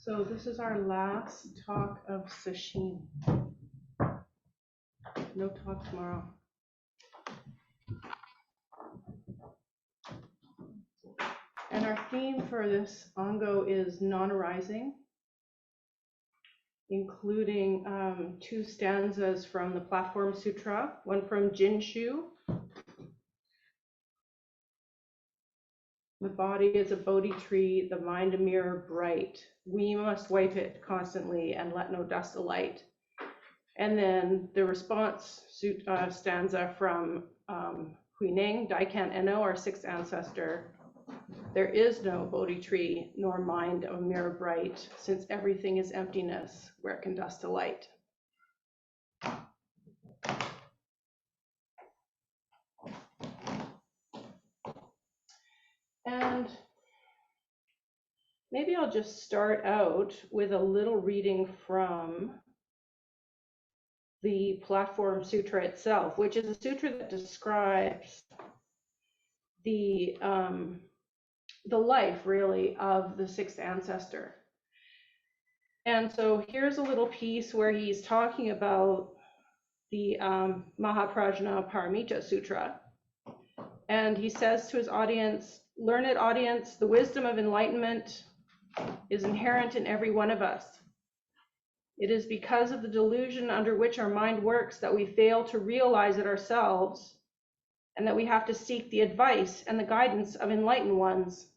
So this is our last talk of Sesshin. No talk tomorrow. And our theme for this Ango is non-arising, including two stanzas from the Platform Sutra, one from Jinshu. The body is a Bodhi tree, the mind a mirror bright. We must wipe it constantly and let no dust alight. And then the response stanza from Huineng, Daikan Eno, our sixth ancestor. There is no Bodhi tree, nor mind a mirror bright, since everything is emptiness, where can dust alight? And maybe I'll just start out with a little reading from the Platform Sutra itself, which is a sutra that describes the life, really, of the sixth ancestor. And so here's a little piece where he's talking about the Mahaprajna Paramita Sutra. And he says to his audience, "Learned audience, the wisdom of enlightenment is inherent in every one of us. It is because of the delusion under which our mind works that we fail to realize it ourselves, and that we have to seek the advice and the guidance of enlightened ones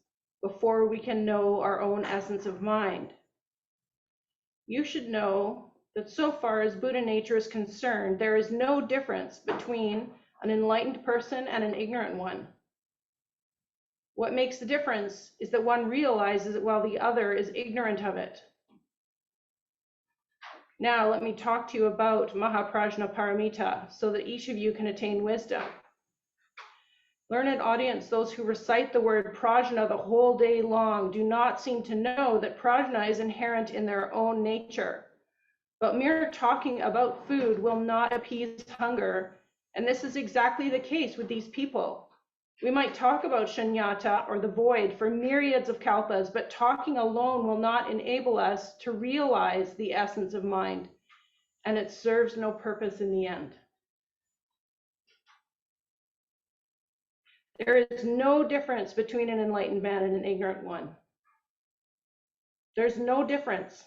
before we can know our own essence of mind. You should know that so far as Buddha nature is concerned, there is no difference between an enlightened person and an ignorant one. What makes the difference is that one realizes it while the other is ignorant of it. Now let me talk to you about Mahaprajna Paramita so that each of you can attain wisdom. Learned audience, those who recite the word prajna the whole day long do not seem to know that prajna is inherent in their own nature. But mere talking about food will not appease hunger, and this is exactly the case with these people. We might talk about shunyata, or the void, for myriads of kalpas, but talking alone will not enable us to realize the essence of mind, and it serves no purpose in the end. There is no difference between an enlightened man and an ignorant one. There's no difference.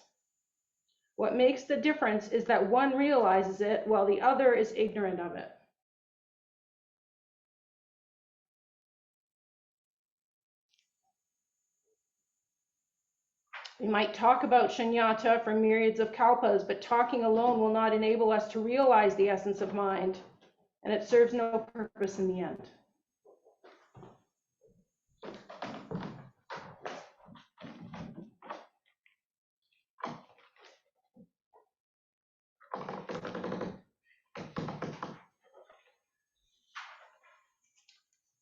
What makes the difference is that one realizes it while the other is ignorant of it. We might talk about shunyata for myriads of kalpas, but talking alone will not enable us to realize the essence of mind, and it serves no purpose in the end.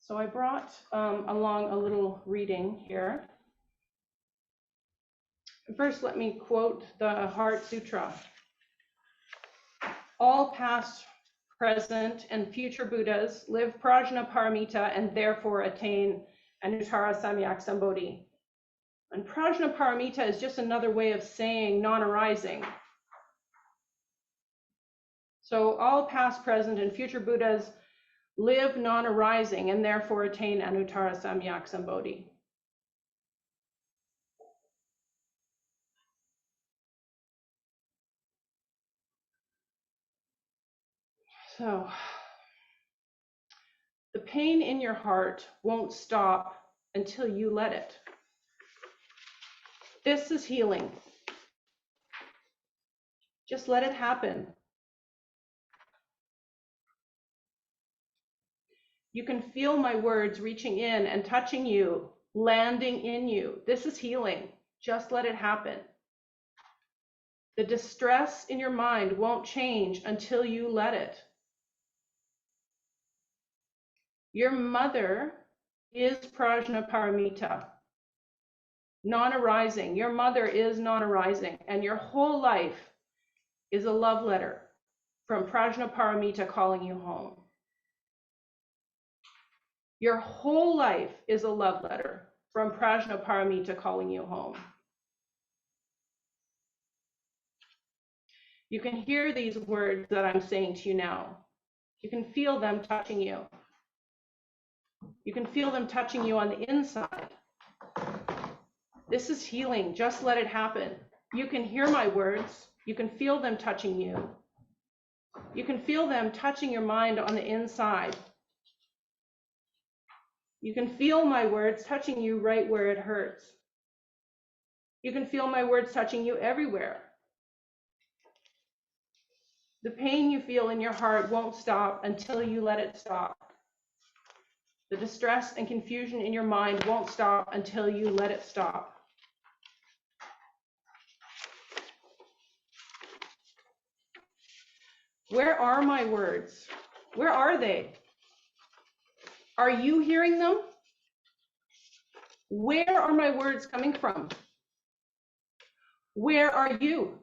So I brought along a little reading here. First, let me quote the Heart Sutra. All past, present, and future Buddhas live prajna paramita and therefore attain anuttara samyak sambodhi. And prajna paramita is just another way of saying non-arising. So all past, present, and future Buddhas live non-arising and therefore attain anuttara samyak sambodhi. So the pain in your heart won't stop until you let it. This is healing. Just let it happen. You can feel my words reaching in and touching you, landing in you. This is healing. Just let it happen. The distress in your mind won't change until you let it. Your mother is prajna paramita, non-arising. Your mother is non-arising, and your whole life is a love letter from prajna paramita calling you home. Your whole life is a love letter from prajna paramita calling you home. You can hear these words that I'm saying to you now. You can feel them touching you. You can feel them touching you on the inside. This is healing. Just let it happen. You can hear my words. You can feel them touching you. You can feel them touching your mind on the inside. You can feel my words touching you right where it hurts. You can feel my words touching you everywhere. The pain you feel in your heart won't stop until you let it stop. The distress and confusion in your mind won't stop until you let it stop. Where are my words? Where are they? Are you hearing them? Where are my words coming from? Where are you?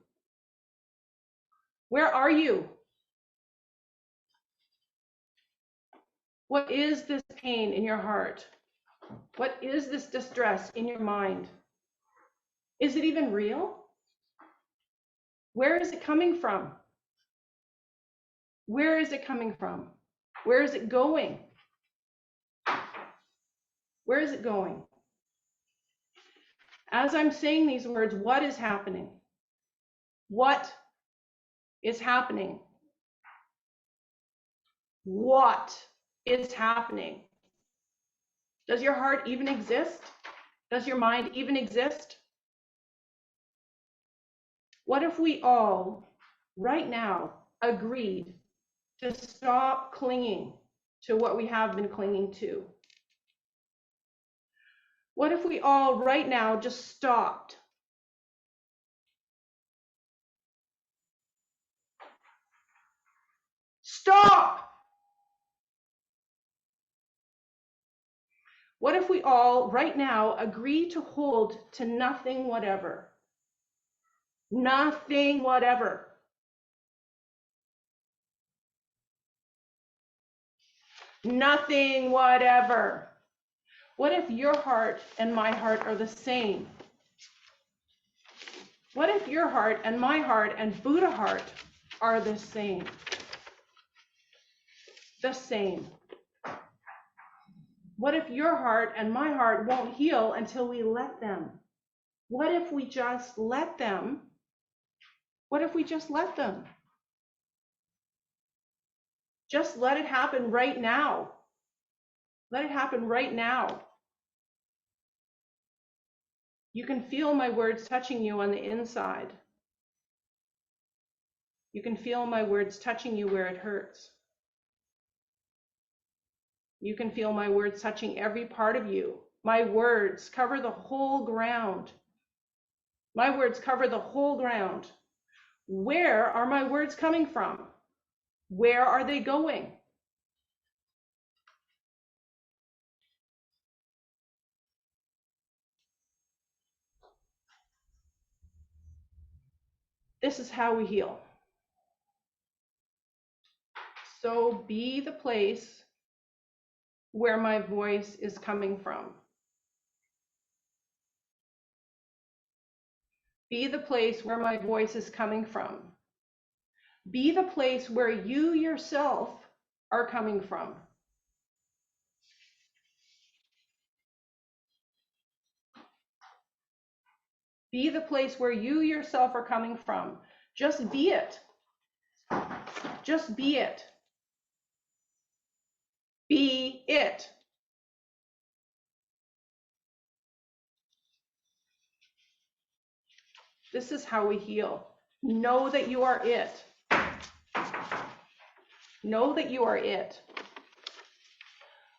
Where are you? What is this pain in your heart? What is this distress in your mind? Is it even real? Where is it coming from? Where is it coming from? Where is it going? Where is it going? As I'm saying these words, what is happening? What is happening? What is happening? Does your heart even exist? Does your mind even exist? What if we all, right now, agreed to stop clinging to what we have been clinging to? What if we all, right now, just stopped? Stop! What if we all, right now, agree to hold to nothing whatever? Nothing whatever. Nothing whatever. What if your heart and my heart are the same? What if your heart and my heart and Buddha heart are the same? The same. What if your heart and my heart won't heal until we let them? What if we just let them? What if we just let them? Just let it happen right now. Let it happen right now. You can feel my words touching you on the inside. You can feel my words touching you where it hurts. You can feel my words touching every part of you. My words cover the whole ground. My words cover the whole ground. Where are my words coming from? Where are they going? This is how we heal. So be the place where my voice is coming from. Be the place where my voice is coming from. Be the place where you yourself are coming from. Be the place where you yourself are coming from. Just be it. Just be it. Be it. This is how we heal. Know that you are it. Know that you are it.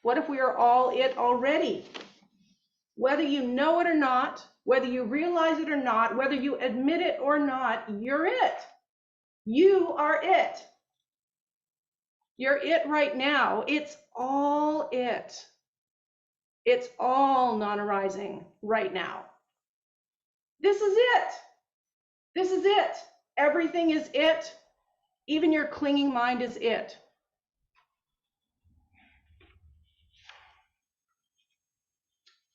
What if we are all it already? Whether you know it or not, whether you realize it or not, whether you admit it or not, you're it. You are it. You're it right now. It's all it. It's all non-arising right now. This is it. This is it. Everything is it. Even your clinging mind is it.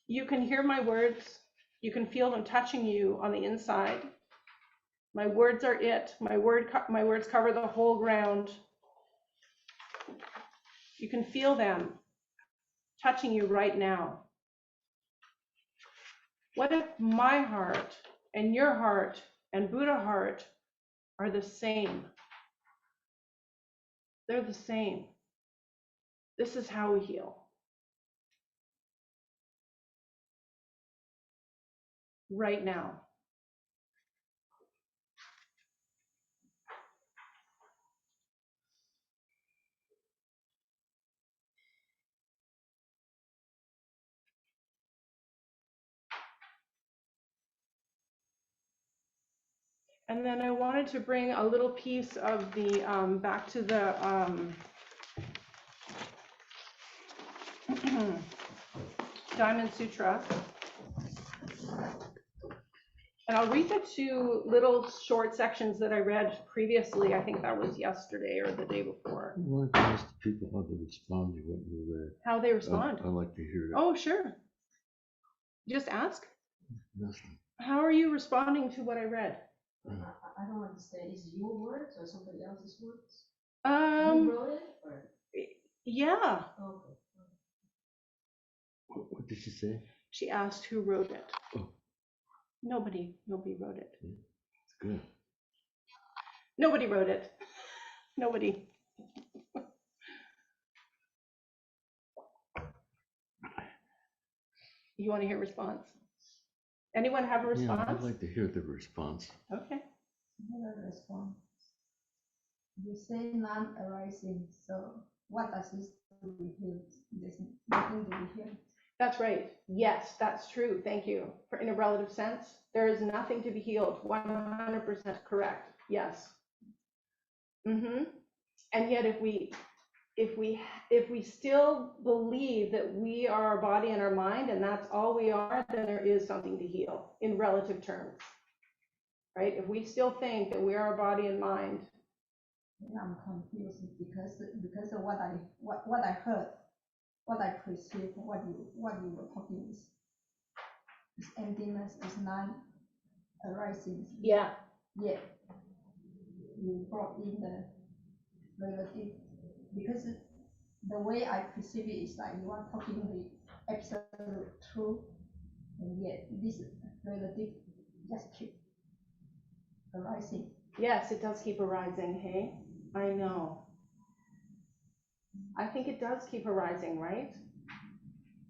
You can hear my words. You can feel them touching you on the inside. My words are it. My words cover the whole ground. You can feel them touching you right now. What if my heart and your heart and Buddha heart are the same? They're the same. This is how we heal. Right now. And then I wanted to bring a little piece of the, back to the Diamond Sutra. And I'll read the two little short sections that I read previously. I think that was yesterday or the day before. I wanted to ask the people how they respond to what you read. How they respond? I'd like to hear it. Oh, sure. Just ask. Yes. How are you responding to what I read? I don't understand. Is it your words or somebody else's words? You wrote it or? Yeah. Okay. What did she say? She asked who wrote it. Oh. Nobody wrote it. It's good. Nobody wrote it. Nobody. You want to hear response? Anyone have a response? Yeah, I'd like to hear the response. Okay. Another response. You say non-arising, so what does this do with you? There's nothing to be here. That's right. Yes, that's true. Thank you. In a relative sense, there is nothing to be healed. 100% correct. Yes. And yet, if we still believe that we are our body and our mind, and that's all we are, then there is something to heal in relative terms, right? If we still think that we are our body and mind. I'm confused because of what I heard, what I perceived, what you were talking is emptiness, is non-arising. Yeah. Yeah. You brought in the relative, because the way I perceive it is like you are talking the absolute truth, and yet this relative just keep arising. Yes, it does keep arising, hey? I know. I think it does keep arising, right?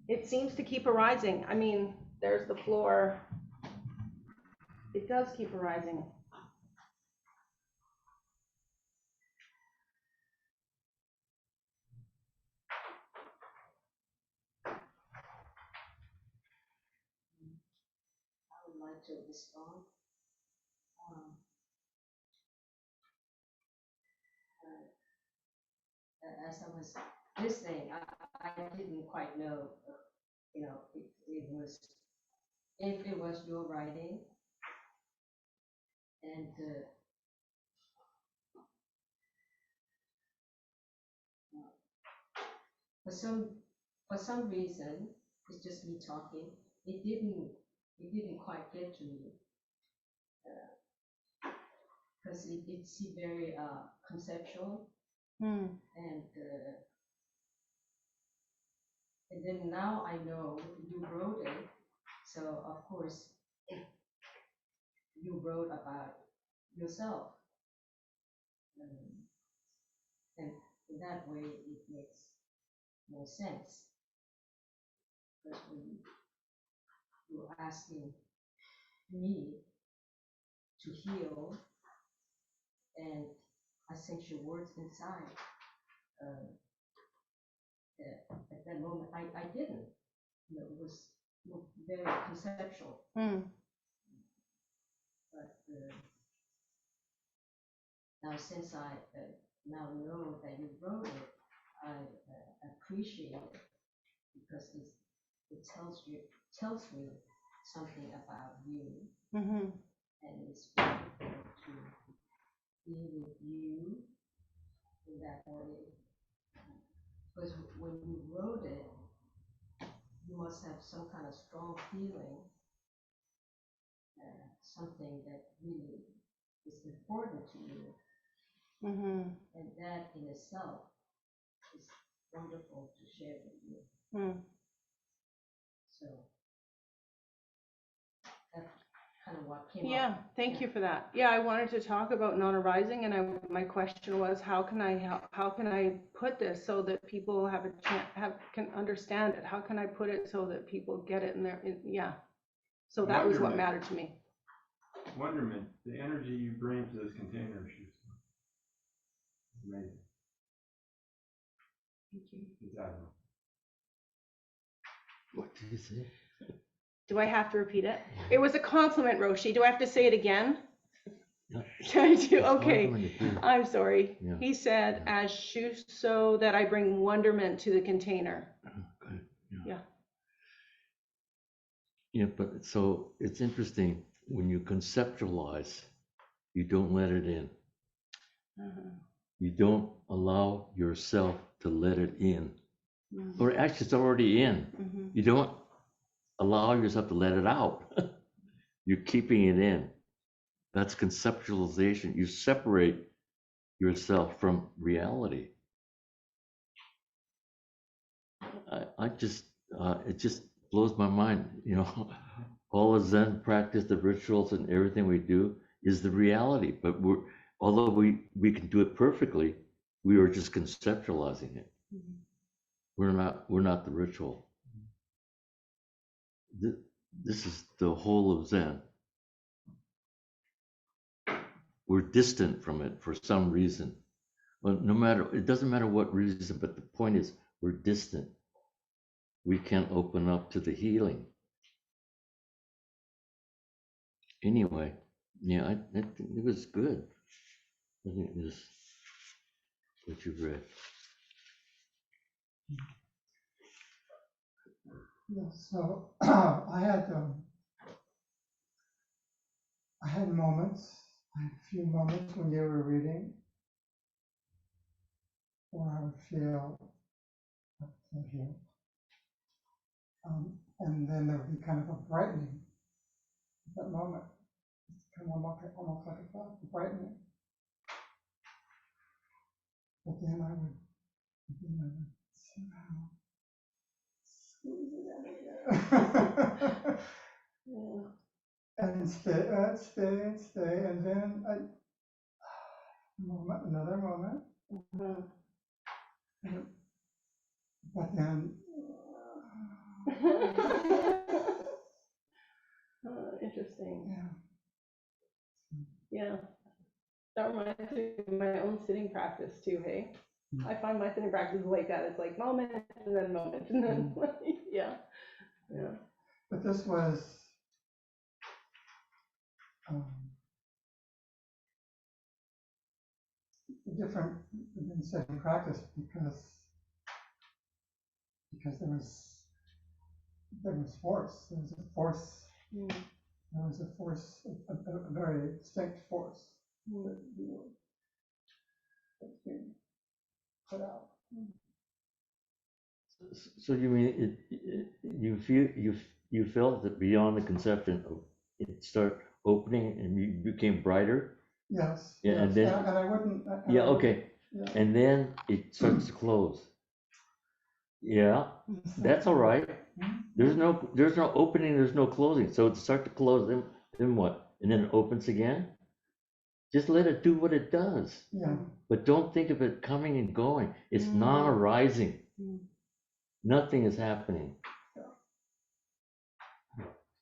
It seems to keep arising. I mean, there's the floor. It does keep arising. I would like to respond. As I was listening, I didn't quite know, if it was your writing, and for some reason, it's just me talking. It didn't quite get to me, because it's very conceptual. And then now I know you wrote it, so of course you wrote about yourself, and in that way it makes more sense, because when you're asking me to heal, and I sense your words inside. At that moment, I didn't. It was very conceptual. But now, since I now know that you wrote it, I appreciate it, because it tells me something about you, and it's beautiful to be with you in that way. Because when you wrote it, you must have some kind of strong feeling, something that really is important to you, Mm-hmm. and that in itself is wonderful to share with you. Mm. So that's kind of what came Yeah, up. thank you for that. Yeah, I wanted to talk about non-arising, and my question was, how can I put this so that people have a chance, can understand it? How can I put it so that people get it yeah. So that was what Wonderment. mattered to me. Wonderment, the energy you bring to this container, Shuso. Amazing. Thank you. It's admirable. What did you say? Do I have to repeat it? It was a compliment, Roshi. Do I have to say it again? No. Can I do? It's hard Okay. when you do. I'm sorry. Yeah. He said, Yeah. as Shuso that I bring wonderment to the container. Good. Yeah. Yeah, but so it's interesting when you conceptualize, you don't let it in. Uh-huh. You don't allow yourself to let it in. Mhm. Or actually, it's already in. Mhm. You don't allow yourself to let it out. You're keeping it in. That's conceptualization. You separate yourself from reality. I just, it just blows my mind. You know, all the Zen practice, the rituals, and everything we do is the reality. But although we can do it perfectly, we are just conceptualizing it. Mhm. We're not the ritual. This is the whole of Zen. We're distant from it for some reason. Well, it doesn't matter what reason, but the point is we're distant. We can't open up to the healing. Anyway, yeah, I think it was good. I think it was what you read. Yeah, so I had moments, I had a few moments when you were reading, where I would feel here, and then there would be kind of a brightening at that moment. It's kind of almost like a brightening. But then I would somehow squeeze it in again. Yeah. And stay, and then another moment, Mhm. but then Interesting. yeah. Yeah. That reminds me of my own sitting practice too, hey? I find my sitting practice is like that. It's like moment and then moment and then yeah. Yeah. But this was different than setting practice because there was force. There was a force. Mm. There was a force, a very distinct force Mm. that's being put out. So you mean you felt that beyond the conception of it start opening and you became brighter? Yes. Yeah, yes. and then and I wouldn't. And yeah, I wouldn't- okay, Yeah. and then it starts to close. Yeah, that's all right. There's no opening, there's no closing. So it start to close, then what? And then it opens again. Just let it do what it does. Yeah. But don't think of it coming and going. It's Mm. non-arising. Mm. Nothing is happening.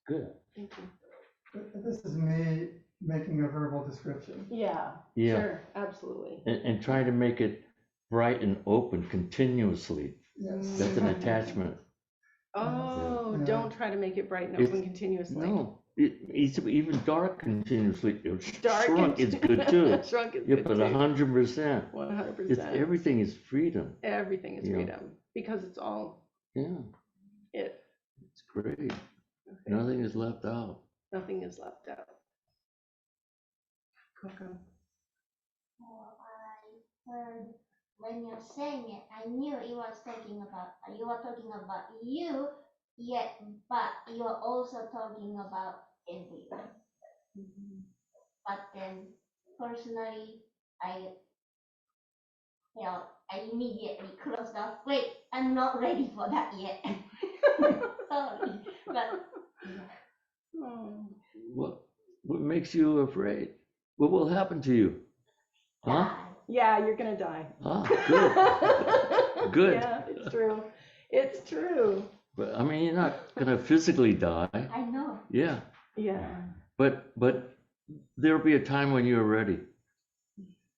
Good. Thank you. This is me making a verbal description. Yeah. Yeah. Sure. Absolutely. And try to make it bright and open continuously. Yes. That's an attachment. Oh, Yeah. don't try to make it bright and It's- open continuously. No, it's even dark continuously. Dark Shrunk and- is good too. Shrunk is Yeah, good but too. 100%. 100%. It's everything is freedom. Everything is Yeah. freedom because it's all Yeah, it. it's great. Okay. Nothing is left out. Nothing is left out. Coco. Well, I heard when you're saying it, I knew it was talking about you were talking about you, yet but you're also talking about everyone. But then personally, I felt I immediately closed off. Wait, I'm not ready for that yet. Sorry, but Oh. What makes you afraid? What will happen to you? Huh? die. Yeah, you're gonna die. Ah, good. Good. Yeah, it's true. It's true. But I mean, you're not gonna physically die. I know. Yeah, Yeah. but there'll be a time when you're ready,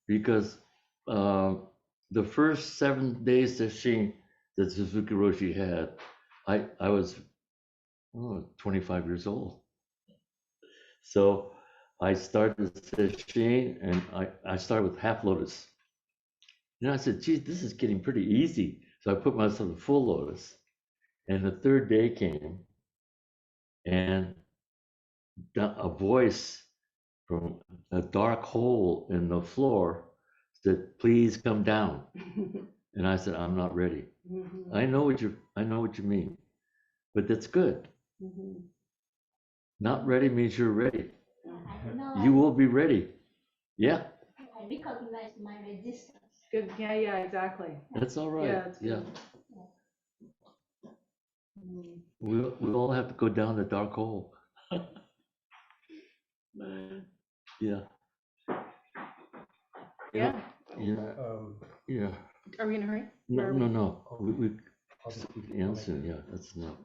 because the first 7 days Sesshin that Suzuki Roshi had, I was 25 years old. So I started Sesshin, and I started with half lotus. And I said, geez, this is getting pretty easy. So I put myself in full lotus. And the third day came, and a voice from a dark hole in the floor said, please come down. And I said, I'm not ready. Mhm. I know what you mean, but that's good. Mhm. Not ready means you're ready. I know. You will be ready. Yeah, I recognize my resistance. Good. Yeah, exactly. that's all right. Yeah, it's Yeah, good. Mm. we all have to go down the dark hole. Mm. Yeah. Yeah. Yeah. Yeah. Are we in a hurry? No, Where are no, we? no. We I'll just answer. Yeah, that's not.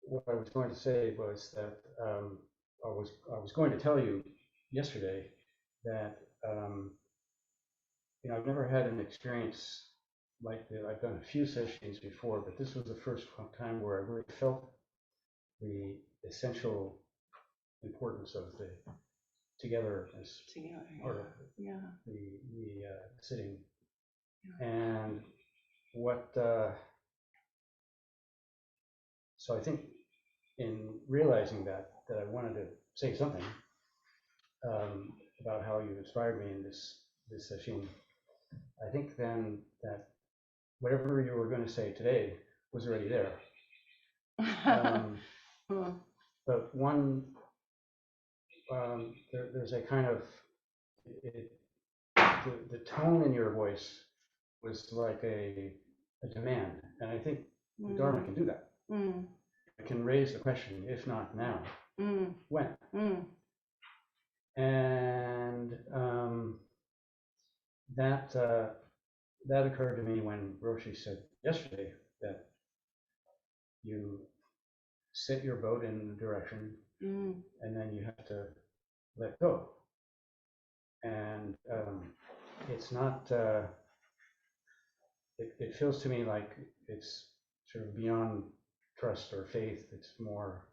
What I was going to say was that I was going to tell you yesterday that I've never had an experience like that. I've done a few sessions before, but this was the first time where I really felt the essential importance of the togetherness Together. part of Yeah. the sitting, and what. So I think in realizing that I wanted to say something about how you inspired me in this session. I think then that whatever you were going to say today was already there. Hmm. But one, there's a kind of the tone in your voice was like a demand, and I think the Dharma can do that. Mm. It can raise the question, if not now, Mm. when? Mm. And that occurred to me when Roshi said yesterday that you set your boat in the direction, Mm. and then you have to let go. And it's not. It feels to me like it's sort of beyond trust or faith. It's more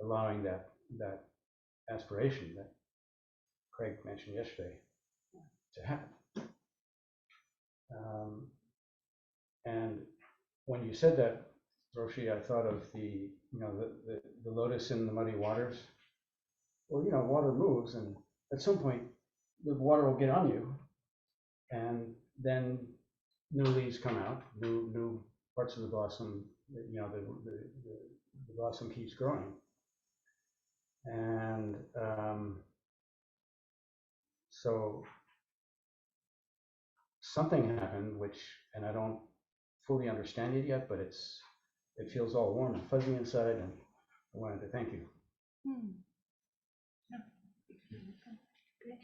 allowing that aspiration that Craig mentioned yesterday to happen. And when you said that, Roshi, I thought of the lotus in the muddy waters. Well, water moves, and at some point, the water will get on you, and then new leaves come out, new parts of the blossom. The blossom keeps growing, and so something happened, and I don't fully understand it yet, but it feels all warm and fuzzy inside, and I wanted to thank you. Mm. Yeah. Good.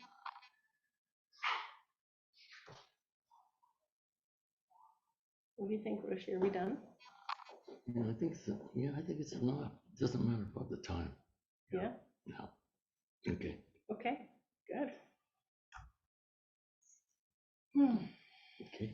What do you think, Roshi? Are we done? Yeah, I think so. Yeah, I think it's enough. It doesn't matter about the time. Yeah. No. Okay. Okay. Good. Hmm. Okay.